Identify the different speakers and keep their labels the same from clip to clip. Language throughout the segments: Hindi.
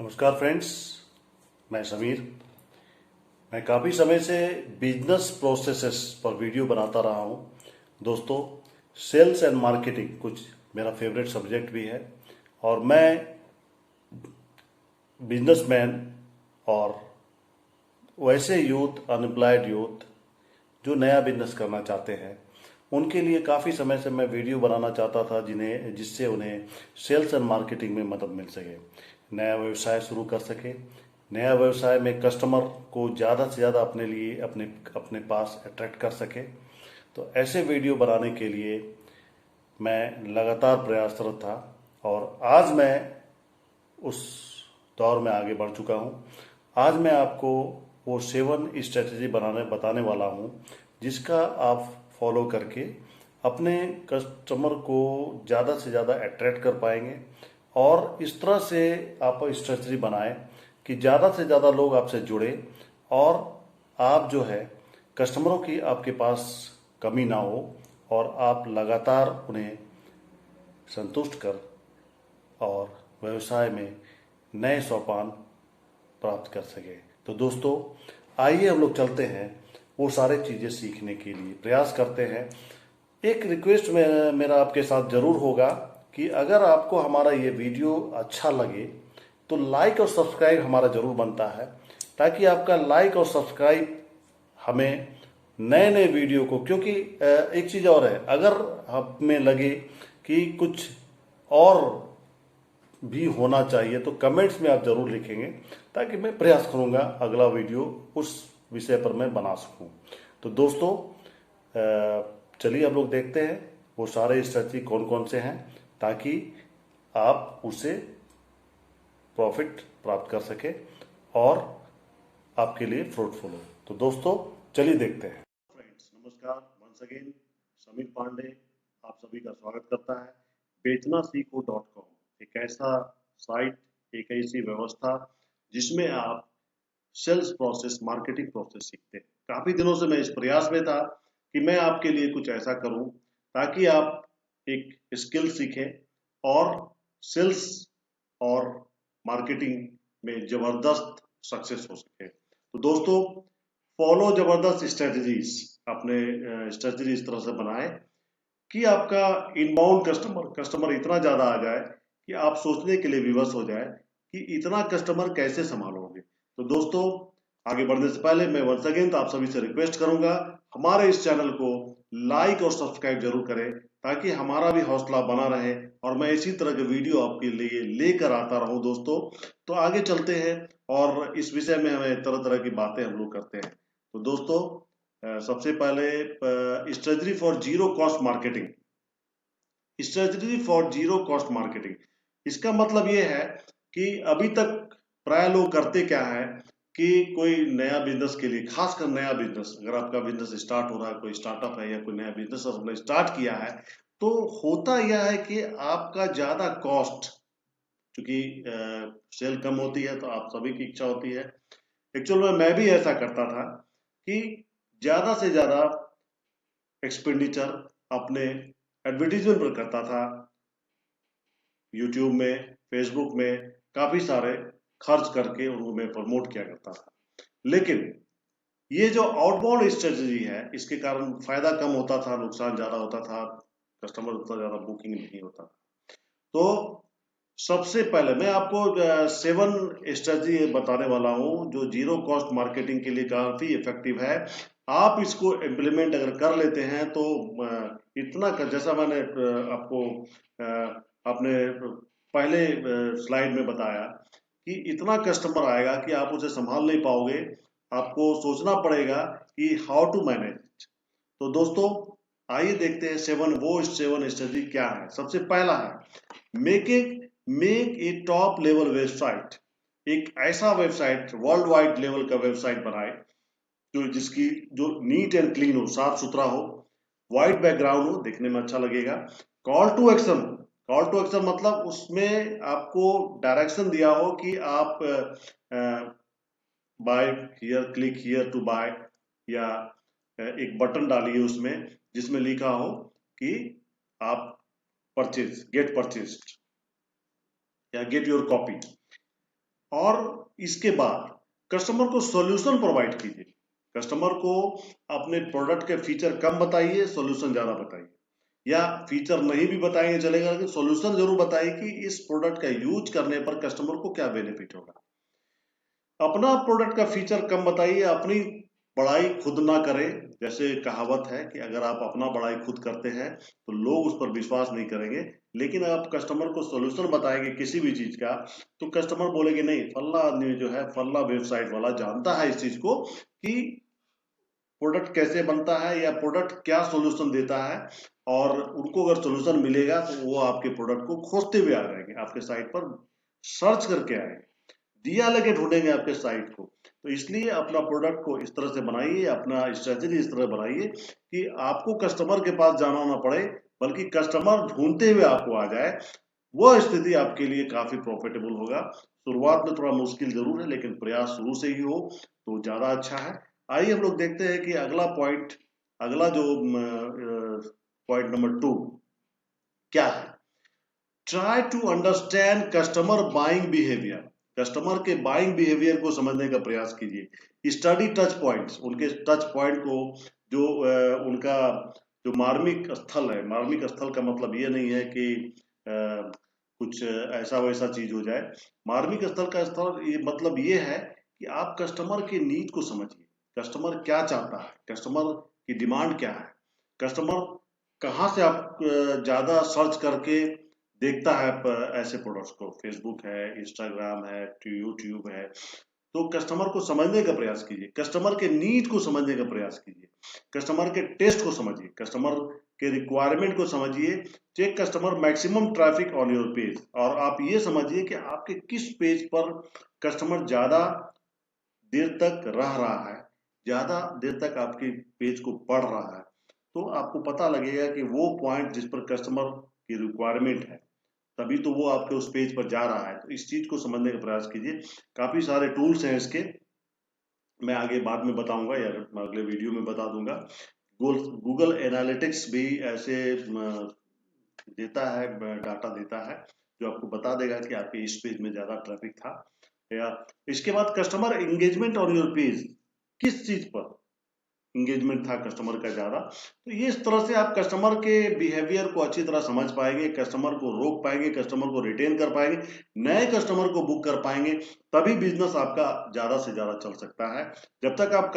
Speaker 1: नमस्कार फ्रेंड्स, मैं समीर। मैं काफ़ी समय से बिजनेस प्रोसेसेस पर वीडियो बनाता रहा हूँ। दोस्तों, सेल्स एंड मार्केटिंग कुछ मेरा फेवरेट सब्जेक्ट भी है और मैं बिजनेसमैन और वैसे यूथ, अनएम्प्लॉयड यूथ जो नया बिजनेस करना चाहते हैं उनके लिए काफ़ी समय से मैं वीडियो बनाना चाहता था जिससे उन्हें सेल्स एंड मार्केटिंग में मदद मिल सके, नया व्यवसाय शुरू कर सके। नया व्यवसाय में कस्टमर को ज़्यादा से ज़्यादा अपने लिए अपने अपने पास अट्रैक्ट कर सके। तो ऐसे वीडियो बनाने के लिए मैं लगातार प्रयासरत था और आज मैं उस दौर में आगे बढ़ चुका हूँ। आज मैं आपको वो 7 स्ट्रेटजी बताने वाला हूँ जिसका आप फॉलो करके अपने कस्टमर को ज़्यादा से ज़्यादा अट्रैक्ट कर पाएंगे और इस तरह से आप स्ट्रेटजी बनाएं कि ज़्यादा से ज़्यादा लोग आपसे जुड़े और आप जो है कस्टमरों की आपके पास कमी ना हो और आप लगातार उन्हें संतुष्ट कर और व्यवसाय में नए सोपान प्राप्त कर सके। तो दोस्तों, आइए हम लोग चलते हैं वो सारे चीज़ें सीखने के लिए प्रयास करते हैं। एक रिक्वेस्ट मेरा आपके साथ ज़रूर होगा कि अगर आपको हमारा ये वीडियो अच्छा लगे तो लाइक और सब्सक्राइब हमारा ज़रूर बनता है, ताकि आपका लाइक और सब्सक्राइब हमें नए नए वीडियो को, क्योंकि एक चीज़ और है, अगर हमें लगे कि कुछ और भी होना चाहिए तो कमेंट्स में आप ज़रूर लिखेंगे, ताकि मैं प्रयास करूंगा अगला वीडियो उस विषय पर मैं बना सकूं। तो दोस्तों, चलिए हम लोग देखते हैं वो सारे स्ट्रेटजी कौन कौन से हैं, ताकि आप उससे प्रॉफिट प्राप्त कर सके और आपके लिए फ्रूटफुल हो। तो दोस्तों, चलिए देखते हैं। फ्रेंड्स, नमस्कार। वंस अगेन समीर पांडे आप सभी का स्वागत करता है। बेचना सीखो .com एक ऐसा साइट, एक ऐसी व्यवस्था जिसमें आप सेल्स प्रोसेस, मार्केटिंग प्रोसेस सीखते हैं। काफी दिनों से मैं इस प्रयास में था कि मैं आपके लिए कुछ ऐसा करूं ताकि आप एक स्किल सीखें और सेल्स और मार्केटिंग में जबरदस्त सक्सेस हो सके। तो दोस्तों, फॉलो जबरदस्त स्ट्रेटजीज। अपने स्ट्रेटजी इस तरह से बनाएं कि आपका इनबाउंड कस्टमर इतना ज्यादा आ जाए कि आप सोचने के लिए विवश हो जाए कि इतना कस्टमर कैसे संभालोगे। तो दोस्तों, आगे बढ़ने से पहले मैं वंस अगेन तो आप सभी से रिक्वेस्ट करूंगा, हमारे इस चैनल को लाइक और सब्सक्राइब जरूर करें, ताकि हमारा भी हौसला बना रहे और मैं इसी तरह के वीडियो आपके लिए लेकर आता रहूं। दोस्तों, तो आगे चलते हैं और इस विषय में हमें तरह तरह की बातें हम लोग करते हैं। तो दोस्तों, सबसे पहले strategy for zero cost marketing. Strategy for zero cost marketing, इसका मतलब ये है कि अभी तक प्राय लोग करते क्या है कि कोई नया बिजनेस के लिए, खासकर नया बिजनेस, अगर आपका बिजनेस स्टार्ट हो रहा है, कोई स्टार्टअप है या कोई नया बिजनेस आपने स्टार्ट किया है, तो होता यह है कि आपका ज्यादा कॉस्ट, क्योंकि सेल कम होती है तो आप सभी की इच्छा होती है। एक्चुअल में मैं भी ऐसा करता था कि ज्यादा से ज्यादा एक्सपेंडिचर अपने एडवर्टीजमेंट पर करता था। यूट्यूब में, फेसबुक में काफी सारे खर्च करके उनको मैं प्रमोट किया करता था। लेकिन ये जो आउटबाउंड स्ट्रेटजी है, इसके कारण फायदा कम होता था, नुकसान ज्यादा होता था, कस्टमर उतना ज्यादा बुकिंग नहीं होता था। तो सबसे पहले मैं आपको 7 स्ट्रेटजी बताने वाला हूं जो जीरो कॉस्ट मार्केटिंग के लिए काफी इफेक्टिव है। आप इसको इम्प्लीमेंट अगर कर लेते हैं तो जैसा मैंने आपको अपने पहले स्लाइड में बताया कि इतना कस्टमर आएगा कि आप उसे संभाल नहीं पाओगे, आपको सोचना पड़ेगा कि हाउ टू मैनेज। तो दोस्तों, आइए देखते हैं 7 स्ट्रेटजी क्या है। सबसे पहला है make a top level website. एक ऐसा वेबसाइट, वर्ल्ड वाइड लेवल का वेबसाइट बनाए जो नीट एंड क्लीन हो, साफ सुथरा हो, व्हाइट बैकग्राउंड हो, देखने में अच्छा लगेगा। कॉल टू एक्शन मतलब उसमें आपको डायरेक्शन दिया हो कि आप buy here, click here to buy, या एक बटन डालिए उसमें जिसमें लिखा हो कि आप गेट परचेज या गेट योर कॉपी। और इसके बाद कस्टमर को सॉल्यूशन प्रोवाइड कीजिए। कस्टमर को अपने प्रोडक्ट के फीचर कम बताइए, सॉल्यूशन ज्यादा बताइए, या फीचर नहीं भी बताएंगे चलेगा, लेकिन सॉल्यूशन जरूर बताइए कि इस प्रोडक्ट का यूज करने पर कस्टमर को क्या बेनिफिट होगा। अपना प्रोडक्ट का फीचर कम बताइए, अपनी बड़ाई खुद ना करें। जैसे कहावत है कि अगर आप अपना बड़ाई खुद करते हैं तो लोग उस पर विश्वास नहीं करेंगे, लेकिन आप कस्टमर को सॉल्यूशन बताएंगे किसी भी चीज का तो कस्टमर बोलेंगे नहीं, फल्ला आदमी जो है, फल्ला वेबसाइट वाला जानता है इस चीज को कि प्रोडक्ट कैसे बनता है या प्रोडक्ट क्या सॉल्यूशन देता है, और उनको अगर सॉल्यूशन मिलेगा तो वो आपके प्रोडक्ट को खोजते हुए आ जाएंगे, आपके साइट पर सर्च करके आएंगे, दिया लगे ढूंढेंगे आपके साइट को। तो इसलिए अपना प्रोडक्ट को इस तरह से बनाइए, अपना स्ट्रेटेजी इस तरह बनाइए कि आपको कस्टमर के पास जाना ना पड़े, बल्कि कस्टमर ढूंढते हुए आपको आ जाए। वह स्थिति आपके लिए काफी प्रॉफिटेबल होगा। शुरुआत में थोड़ा मुश्किल जरूर है, लेकिन प्रयास शुरू से ही हो तो ज्यादा अच्छा है। आइए हम लोग देखते हैं कि अगला पॉइंट, अगला जो पॉइंट नंबर 2 क्या है। Try to understand customer buying behaviour. Customer के बाइंग बिहेवियर को समझने का प्रयास कीजिए। स्टडी टच पॉइंट्स, उनके टच पॉइंट को, जो उनका जो मार्मिक स्थल है। मार्मिक स्थल का मतलब ये नहीं है कि कुछ ऐसा वैसा चीज हो जाए। मार्मिक स्थल का स्थल ये मतलब ये है कि आप कस्टमर के नीड को समझिए। कस्टमर क्या चाहता है, कस्टमर की डिमांड क्या है, कस्टमर कहाँ से आप ज्यादा सर्च करके देखता है ऐसे प्रोडक्ट्स को। फेसबुक है, इंस्टाग्राम है, यूट्यूब है। तो कस्टमर को समझने का प्रयास कीजिए, कस्टमर के नीड को समझने का प्रयास कीजिए, कस्टमर के टेस्ट को समझिए, कस्टमर के रिक्वायरमेंट को समझिए। Check customer maximum traffic on your page, और आप ये समझिए कि आपके किस पेज पर कस्टमर ज्यादा देर तक रह रहा है, ज्यादा देर तक आपके पेज को पढ़ रहा है। तो आपको पता लगेगा कि वो पॉइंट जिस पर कस्टमर की रिक्वायरमेंट है, तभी तो वो आपके उस पेज पर जा रहा है। तो इस चीज को समझने का प्रयास कीजिए। काफी सारे टूल्स हैं इसके, मैं आगे बाद में बताऊंगा या अगले वीडियो में बता दूंगा। गूगल एनालिटिक्स भी ऐसे देता है, डाटा देता है, जो आपको बता देगा कि आपके इस पेज में ज्यादा ट्रैफिक था। या इसके बाद customer engagement on your page, किस चीज पर इंगेजमेंट था कस्टमर का ज्यादा। तो ये इस तरह से आप कस्टमर के बिहेवियर को अच्छी तरह समझ पाएंगे, कस्टमर को रोक पाएंगे, कस्टमर को रिटेन कर पाएंगे, नए कस्टमर को बुक कर पाएंगे। तभी बिजनेस आपका ज्यादा से ज्यादा चल सकता है। जब तक आप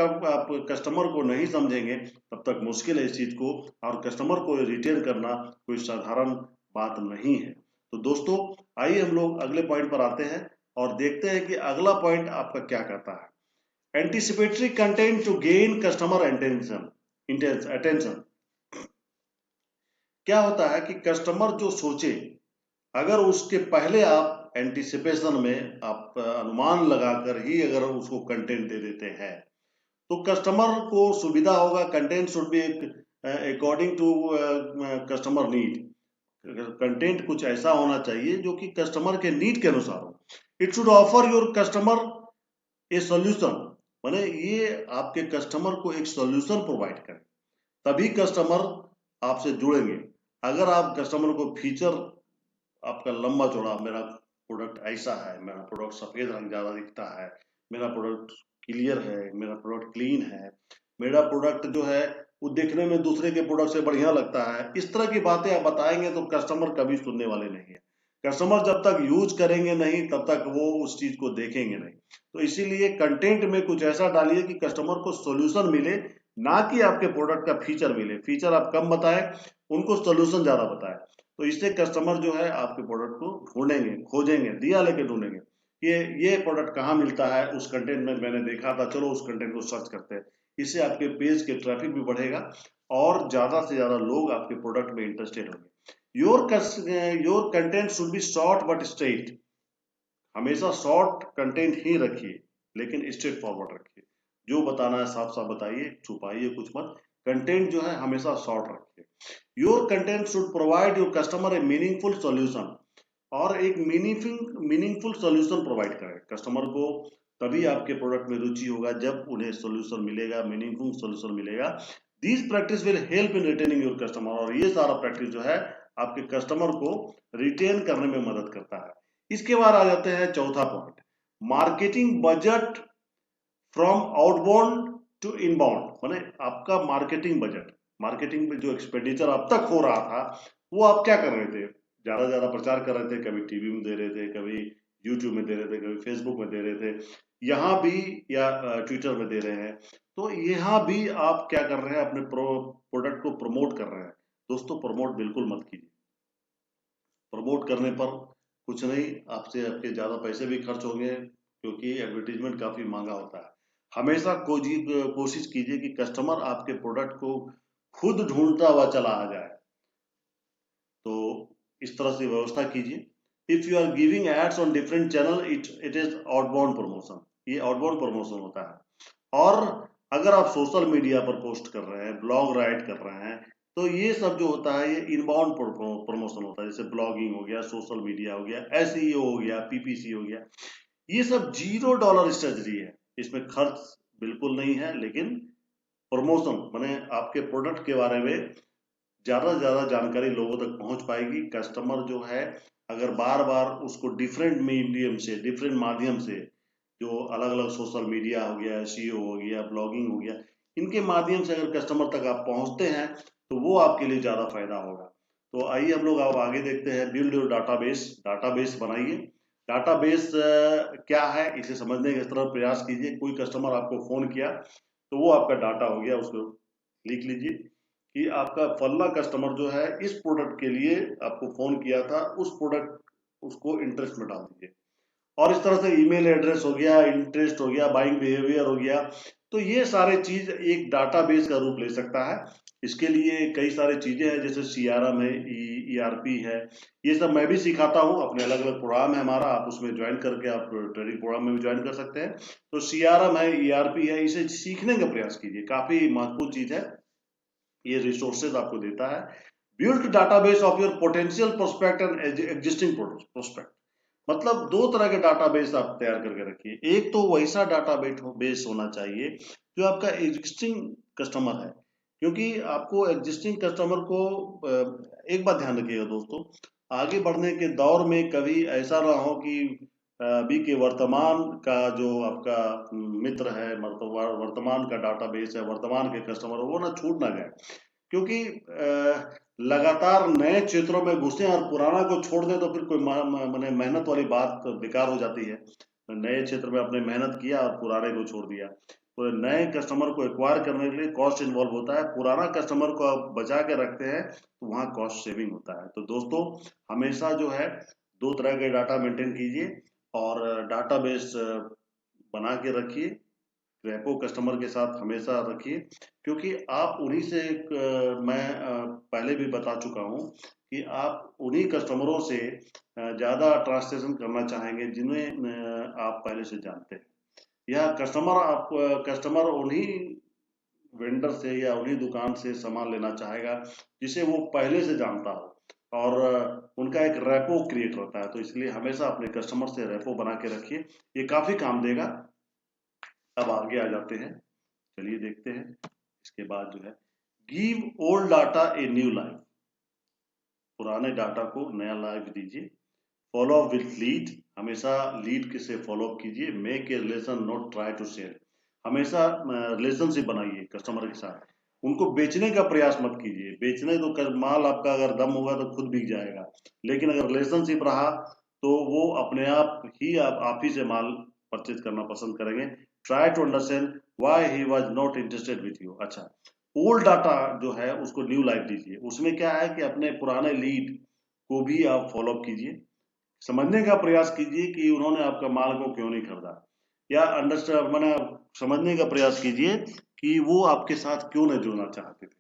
Speaker 1: कस्टमर को नहीं समझेंगे तब तक मुश्किल है इस चीज को, और कस्टमर को रिटेन करना कोई साधारण बात नहीं है। तो दोस्तों, आइए हम लोग अगले पॉइंट पर आते हैं और देखते हैं कि अगला पॉइंट आपका क्या कहता है। Anticipatory content to gain customer attention. क्या होता है कि कस्टमर जो सोचे, अगर उसके पहले आप एंटीसिपेशन में आप अनुमान लगाकर ही अगर उसको कंटेंट दे देते हैं तो कस्टमर को सुविधा होगा। Content should be according to customer need. Content कुछ ऐसा होना चाहिए जो कि कस्टमर के नीड के अनुसार हो। It should offer your customer A solution, माने ये आपके कस्टमर को एक सॉल्यूशन प्रोवाइड करें, तभी कस्टमर आपसे जुड़ेंगे। अगर आप कस्टमर को फीचर आपका लंबा चौड़ा, मेरा प्रोडक्ट ऐसा है, मेरा प्रोडक्ट सफेद रंग ज्यादा दिखता है, मेरा प्रोडक्ट क्लियर है, मेरा प्रोडक्ट क्लीन है, मेरा प्रोडक्ट जो है वो देखने में दूसरे के प्रोडक्ट से बढ़िया लगता है, इस तरह की बातें आप बताएंगे तो कस्टमर कभी सुनने वाले नहीं है। कस्टमर जब तक यूज करेंगे नहीं तब तक वो उस चीज को देखेंगे नहीं। तो इसीलिए कंटेंट में कुछ ऐसा डालिए कि कस्टमर को सॉल्यूशन मिले, ना कि आपके प्रोडक्ट का फीचर मिले। फीचर आप कम बताएं, उनको सॉल्यूशन ज्यादा बताएं। तो इससे कस्टमर जो है आपके प्रोडक्ट को ढूंढेंगे, खोजेंगे, दिया लेके ढूंढेंगे। ये प्रोडक्ट कहाँ मिलता है, उस कंटेंट में मैंने देखा था, चलो उस कंटेंट को सर्च करते हैं। इससे आपके पेज के ट्रैफिक भी बढ़ेगा और ज्यादा से ज्यादा लोग आपके प्रोडक्ट में इंटरेस्टेड होंगे। Your content should B short but straight. हमेशा शॉर्ट कंटेंट ही रखिए, लेकिन स्ट्रेट फॉरवर्ड रखिए। जो बताना है साफ साफ बताइए, छुपाइए कुछ मत। कंटेंट जो है हमेशा शॉर्ट रखिए। Your content should provide your customer A meaningful solution, और एक मीनिंगफुल सॉल्यूशन प्रोवाइड करें कस्टमर को। तभी आपके प्रोडक्ट में रुचि होगा जब उन्हें सॉल्यूशन मिलेगा, मीनिंगफुल सॉल्यूशन मिलेगा। This practice will help in retaining your customer, और ये सारा प्रैक्टिस जो है आपके कस्टमर को रिटेन करने में मदद करता है। इसके बाद आ जाते हैं चौथा point, marketing budget from outbound to inbound, माने आपका मार्केटिंग में जो एक्सपेंडिचर अब तक हो रहा था वो आप क्या कर रहे थे, ज्यादा ज्यादा प्रचार कर रहे थे, कभी टीवी में दे रहे थे, कभी यूट्यूब में दे रहे थे, कभी फेसबुक में दे रहे थे, यहाँ भी या ट्विटर में दे रहे हैं। तो यहाँ भी आप क्या कर रहे हैं, अपने प्रोडक्ट को प्रमोट कर रहे हैं। दोस्तों प्रमोट बिल्कुल मत कीजिए। प्रमोट करने पर कुछ नहीं, आपसे आपके ज्यादा पैसे भी खर्च होंगे, क्योंकि एडवर्टीजमेंट काफी महंगा होता है। हमेशा कोशिश कीजिए कि कस्टमर आपके प्रोडक्ट को खुद ढूंढता हुआ चला आ जाए। तो इस तरह से व्यवस्था कीजिए। If you are giving ads on different channel, it is outbound promotion, ये आउटबाउंड प्रमोशन होता है। और अगर आप सोशल मीडिया पर पोस्ट कर रहे हैं, ब्लॉग राइट कर रहे हैं, तो ये सब जो होता है ये इनबाउंड प्रमोशन होता है। जैसे ब्लॉगिंग हो गया, सोशल मीडिया हो गया, एसईओ हो गया, पीपीसी हो गया, ये सब $0 स्ट्रेटजी है। इसमें खर्च बिल्कुल नहीं है, लेकिन प्रमोशन माने आपके प्रोडक्ट के बारे में ज्यादा से ज्यादा जानकारी लोगों तक पहुंच पाएगी। कस्टमर जो है अगर बार बार उसको डिफरेंट मीडियम से, डिफरेंट माध्यम से, जो अलग अलग सोशल मीडिया हो गया, एसईओ हो गया, ब्लॉगिंग हो गया, इनके माध्यम से अगर कस्टमर तक आप पहुंचते हैं तो वो आपके लिए ज्यादा फायदा होगा। तो आइए हम लोग अब आगे देखते हैं। बिल्ड योर डाटाबेस, डाटाबेस बनाइए। डाटाबेस क्या है इसे समझने का इस तरह प्रयास कीजिए। कोई कस्टमर आपको फोन किया तो वो आपका डाटा हो गया, उसको लिख लीजिए कि आपका फलना कस्टमर जो है इस प्रोडक्ट के लिए आपको फोन किया था, उस प्रोडक्ट उसको इंटरेस्ट में डाल दीजिए। और इस तरह से ईमेल एड्रेस हो गया, इंटरेस्ट हो गया, बाइंग बिहेवियर हो गया। तो ये सारे चीज एक डाटाबेस का रूप ले सकता है। इसके लिए कई सारी चीजें हैं, जैसे सीआरएम है, ईआरपी है, ये सब मैं भी सिखाता हूँ। अपने अलग अलग प्रोग्राम है हमारा, आप उसमें ज्वाइन करके आप ट्रेनिंग प्रोग्राम में भी ज्वाइन कर सकते हैं। तो सीआरएम है, ईआरपी है, इसे सीखने का प्रयास कीजिए, काफी महत्वपूर्ण चीज है। ये रिसोर्सेज आपको देता है। Build database of your potential prospect and existing prospect, मतलब दो तरह के डाटाबेस आप तैयार करके रखिए। एक तो वैसा डाटाबेस होना चाहिए जो आपका एग्जिस्टिंग कस्टमर है, क्योंकि आपको एग्जिस्टिंग कस्टमर को एक बात ध्यान रखिएगा दोस्तों, आगे बढ़ने के दौर में कभी ऐसा ना हो कि अभी के वर्तमान का जो आपका मित्र है, वर्तमान का डाटाबेस है, वर्तमान के कस्टमर वो ना छूट ना गए। क्योंकि लगातार नए क्षेत्रों में घुसे और पुराना को छोड़ दें तो फिर कोई माने मेहनत वाली बात बेकार हो जाती है। नए क्षेत्र में आपने मेहनत किया और पुराने को छोड़ दिया, तो नए कस्टमर को एक्वायर करने के लिए कॉस्ट इन्वॉल्व होता है। पुराना कस्टमर को आप बचा के रखते हैं तो वहाँ कॉस्ट सेविंग होता है। तो दोस्तों हमेशा जो है दो तरह के डाटा मेंटेन कीजिए और डाटाबेस बना के रखिए। रेपो कस्टमर के साथ हमेशा रखिए, क्योंकि आप उन्हीं से मैं पहले भी बता चुका हूं कि आप उन्हीं कस्टमरों से ज्यादा ट्रांसलेशन करना चाहेंगे जिन्हें आप पहले से जानते हैं। या कस्टमर उन्हीं वेंडर से या उन्हीं दुकान से सामान लेना चाहेगा जिसे वो पहले से जानता हो, और उनका एक रेपो क्रिएट होता है। तो इसलिए हमेशा अपने कस्टमर से रेपो बना के रखिए, ये काफी काम देगा। अब आगे आ जाते हैं, चलिए देखते हैं। इसके बाद जो है, give old data a new life, पुराने डाटा को नया लाइफ दीजिए। फॉलो अप विथ लीड, हमेशा लीड से फॉलो अप कीजिए। Make a relation not try to sell, हमेशा रिलेशनशिप बनाइए कस्टमर के साथ। उनको बेचने का प्रयास मत कीजिए, बेचने तो माल आपका अगर दम होगा तो खुद बिक जाएगा, लेकिन अगर रिलेशनशिप रहा तो वो अपने आप ही से माल परचेज करना पसंद करेंगे। Try to understand why he was not interested with you. अच्छा, ओल्ड डाटा जो है उसको न्यू लाइफ दीजिए। उसमें क्या है कि अपने पुराने लीड को भी आप फॉलो अप कीजिए, समझने का प्रयास कीजिए कि उन्होंने आपका माल को क्यों नहीं खरीदा, या अंडरस्टैंड मैंने समझने का प्रयास कीजिए कि वो आपके साथ क्यों नहीं जुड़ना चाहते थे।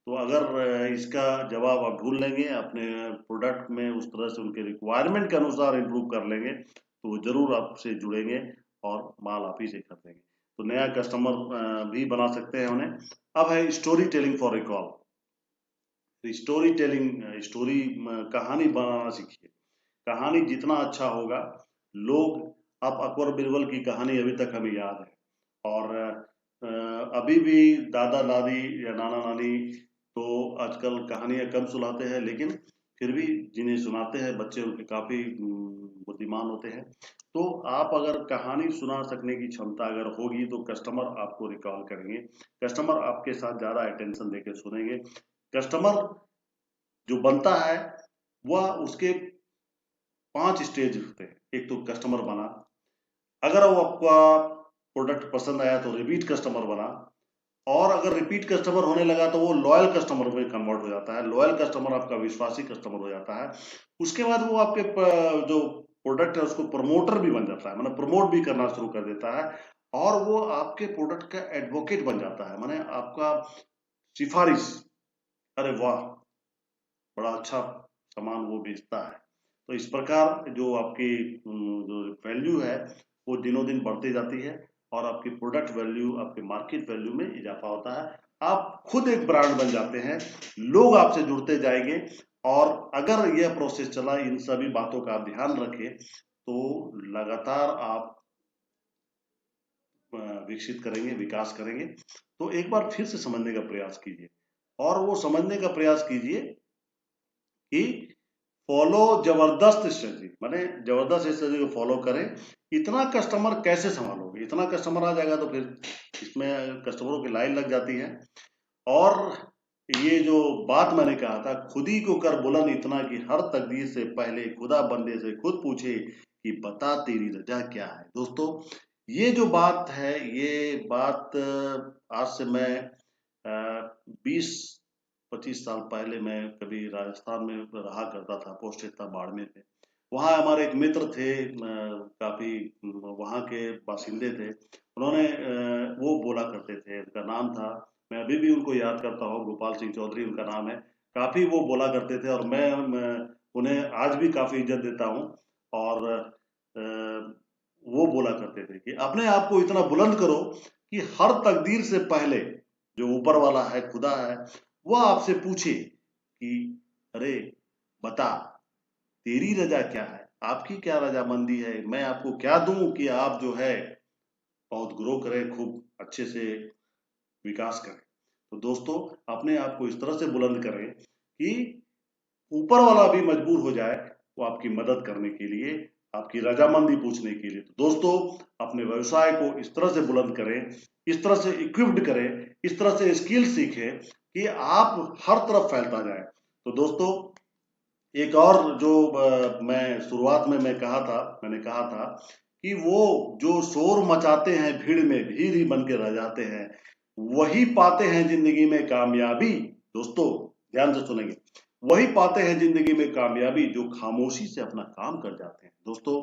Speaker 1: तो अगर इसका जवाब आप ढूंढ लेंगे अपने प्रोडक्ट में, उस तरह से उनके रिक्वायरमेंट के अनुसार इम्प्रूव कर लेंगे, तो वो जरूर आपसे जुड़ेंगे और माल आप ही से खरीदेंगे। तो नया कस्टमर भी बना सकते हैं उन्हें। अब है story telling for recall. Story telling, story कहानी बनाना सीखिए। कहानी जितना अच्छा होगा, लोग, आप अकबर बिरबल की कहानी अभी तक हमें याद है, और अभी भी दादा दादी या नाना नानी तो आजकल कहानियां कम सुनाते हैं, लेकिन फिर भी जिन्हें सुनाते हैं बच्चे उनके काफी बुद्धिमान होते हैं। तो आप अगर कहानी सुना सकने की क्षमता अगर होगी तो कस्टमर आपको रिकॉल करेंगे, कस्टमर आपके साथ ज्यादा अटेंशन देकर सुनेंगे। कस्टमर जो बनता है वह उसके 5 स्टेज होते हैं। एक तो कस्टमर बना, अगर वो आपका प्रोडक्ट पसंद आया तो रिपीट कस्टमर बना, और अगर रिपीट कस्टमर होने लगा तो वो लॉयल कस्टमर में कन्वर्ट हो जाता है, लॉयल कस्टमर आपका विश्वासी कस्टमर हो जाता है। उसके बाद वो आपके जो प्रोडक्ट है उसको प्रमोटर भी बन जाता है, मतलब प्रमोट भी करना शुरू कर देता है, और वो आपके प्रोडक्ट का एडवोकेट बन जाता है, माने आपका सिफारिश, अरे वाह बड़ा अच्छा सामान वो बेचता है। तो इस प्रकार जो आपकी जो वैल्यू है वो दिनों दिन बढ़ती जाती है, और आपकी प्रोडक्ट वैल्यू, आपके मार्केट वैल्यू में इजाफा होता है। आप खुद एक ब्रांड बन जाते हैं, लोग आपसे जुड़ते जाएंगे। और अगर यह प्रोसेस चला, इन सभी बातों का आप ध्यान रखें, तो लगातार आप विकसित करेंगे, विकास करेंगे। तो एक बार फिर से समझने का प्रयास कीजिए, और वो समझने का प्रयास कीजिए कि फॉलो जबरदस्त स्ट्रेटजी, माने जबरदस्त स्ट्रेटजी को फॉलो करें। इतना कस्टमर कैसे संभालोगे? इतना कस्टमर आ जाएगा तो फिर इसमें कस्टमरों की लाइन लग जाती है। और ये जो बात मैंने कहा था, खुद ही को कर बुलंद इतना कि हर तकदीर से पहले खुदा बंदे से खुद पूछे कि बता तेरी रजा क्या है। दोस्तों, ये जो बात है, ये बात आज से मैं 20-25 साल पहले मैं कभी राजस्थान में रहा करता था, पोस्टेड था बाड़मेर में। वहाँ हमारे एक मित्र थे, काफी वहाँ के बासिंदे थे। उन्होंने वो बोला करते थे, उनका नाम था, मैं अभी भी उनको याद करता हूँ, गोपाल सिंह चौधरी उनका नाम है। काफी वो बोला करते थे, और मैं उन्हें आज भी काफी इज्जत देता हूँ। और वो बोला करते थे कि अपने आप को इतना बुलंद करो कि हर तकदीर से पहले जो ऊपर वाला है, खुदा है, वह आपसे पूछे कि अरे बता तेरी रजा क्या है, आपकी क्या रजामंदी है, मैं आपको क्या दूं कि आप जो है बहुत ग्रो करें, खूब अच्छे से विकास करें। तो दोस्तों, अपने आप को इस तरह से बुलंद करें कि ऊपर वाला भी मजबूर हो जाए वो आपकी मदद करने के लिए, आपकी रजामंदी पूछने के लिए। तो दोस्तों, अपने व्यवसाय को इस तरह से बुलंद करें, इस तरह से इक्विप्ड करें, इस तरह से स्किल सीखें कि आप हर तरफ फैलता जाए। तो दोस्तों, एक और जो मैं शुरुआत में मैंने कहा था कि वो जो शोर मचाते हैं भीड़ में, भीड़ ही बन के रह जाते हैं, वही पाते हैं जिंदगी में कामयाबी। दोस्तों, ध्यान से सुनेंगे, वही पाते हैं जिंदगी में कामयाबी जो खामोशी से अपना काम कर जाते हैं। दोस्तों,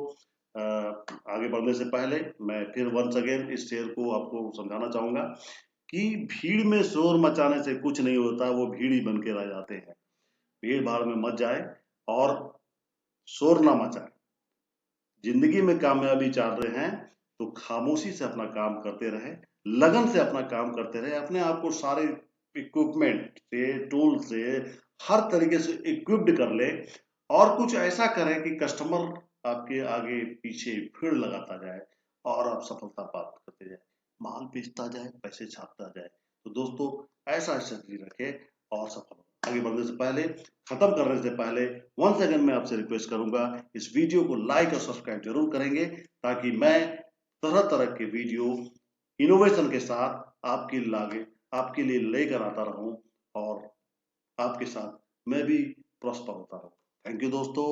Speaker 1: आगे बढ़ने से पहले मैं फिर वंस अगेन इस शेर को आपको समझाना चाहूंगा कि भीड़ में शोर मचाने से कुछ नहीं होता, वो भीड़ ही बन के रह जाते हैं। भीड़ भाड़ में मच जाए और शोर ना मचाए। जिंदगी में कामयाबी चाह रहे हैं तो खामोशी से अपना काम करते रहे, लगन से अपना काम करते रहे, अपने आप को सारे इक्विपमेंट से, टूल से, हर तरीके से इक्विप्ड कर ले, और कुछ ऐसा करें कि कस्टमर आपके आगे पीछे भीड़ लगाता जाए और आप सफलता प्राप्त करते जाए, माल बेचता जाए, पैसे छापता जाए। तो दोस्तों, ऐसा स्ट्रेटजी रखें और सफल हो। आगे बढ़ने से पहले, खत्म करने से पहले, वंस अगेन मैं आपसे रिक्वेस्ट करूंगा, इस वीडियो को लाइक और सब्सक्राइब जरूर करेंगे, ताकि मैं तरह तरह के वीडियो इनोवेशन के साथ आपके लिए लेकर आता रहूं, और आपके साथ मैं भी प्रॉस्पर होता रहूं। थैंक यू दोस्तों।